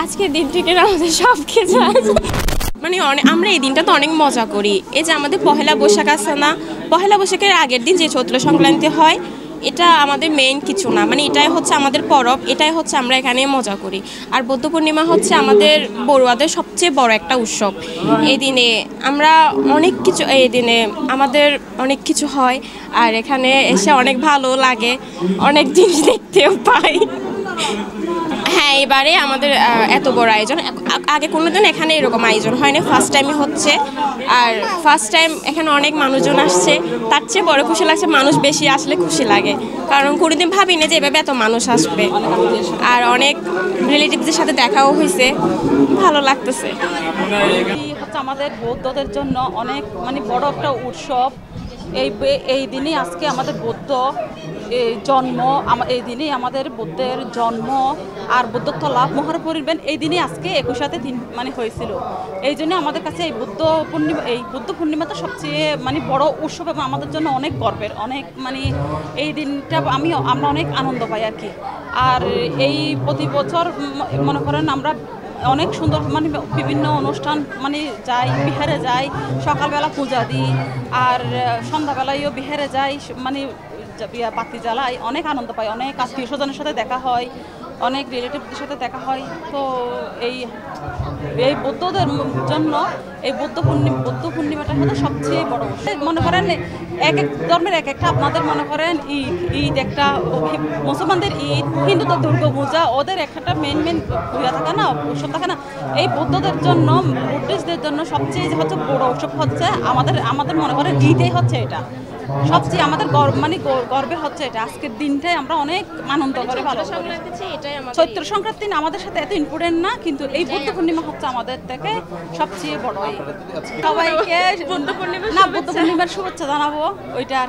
আজকের দিনটিকে আমাদের সব কিছু আছে মানে আমরা এই দিনটা তো অনেক মজা করি। এই যে আমাদের পহেলা বৈশাখ আছে না, পহেলা বৈশাখের আগের দিন যে চৈত্র সংক্রান্তি হয়, এটা আমাদের মেইন কিছু না, মানে এটাই হচ্ছে আমাদের পরব, এটাই হচ্ছে আমরা এখানে মজা করি। আর বৌদ্ধ পূর্ণিমা হচ্ছে আমাদের বড়ুয়াদের সবচেয়ে বড় একটা উৎসব। এই দিনে আমরা অনেক কিছু, এই দিনে আমাদের অনেক কিছু হয়, আর এখানে এসে অনেক ভালো লাগে, অনেক জিনিস দেখতেও পাই। হ্যাঁ, এবারে আমাদের এত বড় আয়োজন, আগে কোনোদিন এখানে এরকম আয়োজন হয়নি, ফার্স্ট টাইমই হচ্ছে। আর ফার্স্ট টাইম এখানে অনেক মানুষজন আসছে, তার চেয়ে বড় খুশি লাগছে মানুষ বেশি আসলে খুশি লাগে, কারণ কোনোদিন ভাবিনি যে এভাবে এত মানুষ আসবে। আর অনেক রিলেটিভসদের সাথে দেখাও হয়েছে, ভালো লাগতেছে। হচ্ছে আমাদের বৌদ্ধদের জন্য অনেক মানে বড় একটা উৎসব। এই দিনই আজকে আমাদের বৌদ্ধ জন্ম, এই দিনই আমাদের বৌদ্ধের জন্ম আর বৌদ্ধত্ব লাভ মহাপরিবেন এই দিনই আজকে 21 দিন মানে হয়েছিল। এই জন্য আমাদের কাছে এই বুদ্ধ পূর্ণিমাটা সবচেয়ে মানে বড় উৎসব এবং আমাদের জন্য অনেক গর্বের, অনেক মানে এই দিনটা আমরা অনেক আনন্দ পাই আর কি। আর এই প্রতি বছর মনে করেন আমরা অনেক সুন্দর মানে বিভিন্ন অনুষ্ঠান মানে যাই, বিহারে যাই, সকালবেলা পূজা দিই, আর সন্ধ্যাবেলায়ও বিহারে যাই, মানে বাতি জ্বালাই, অনেক আনন্দ পাই, অনেক আত্মীয় স্বজনের সাথে দেখা হয়, অনেক রিলেটিভদের সাথে দেখা হয়। তো এই বৌদ্ধদের জন্য এই বৌদ্ধ পূর্ণিমাটা হচ্ছে সবচেয়ে বড় উৎসব। মনে করেন এক এক ধর্মের এক একটা, আপনাদের মনে করেন ঈদ একটা, মুসলমানদের ঈদ, হিন্দুদের দুর্গা পূজা, ওদের একটা মেন পূজা থাকে না, উৎসব থাকে না। এই বৌদ্ধদের জন্য, বুদ্ধিস্টদের জন্য সবচেয়ে হচ্ছে বড় উৎসব হচ্ছে আমাদের মনে করেন ঈদেই হচ্ছে এটা সবচেয়ে আমাদের মানে গর্বে হচ্ছে এটা। আজকের দিনটাই আমরা অনেক আনন্দ করে ভালো করি। চৈত্র সংক্রান্তি আমাদের সাথে এত ইম্পর্টেন্ট না, কিন্তু এই বৌদ্ধ পূর্ণিমা হচ্ছে আমাদের থেকে সবচেয়ে বড়। সবাইকে বৌদ্ধ পূর্ণিমার শুভেচ্ছা জানাবো। ওইটা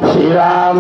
শ্রীরাম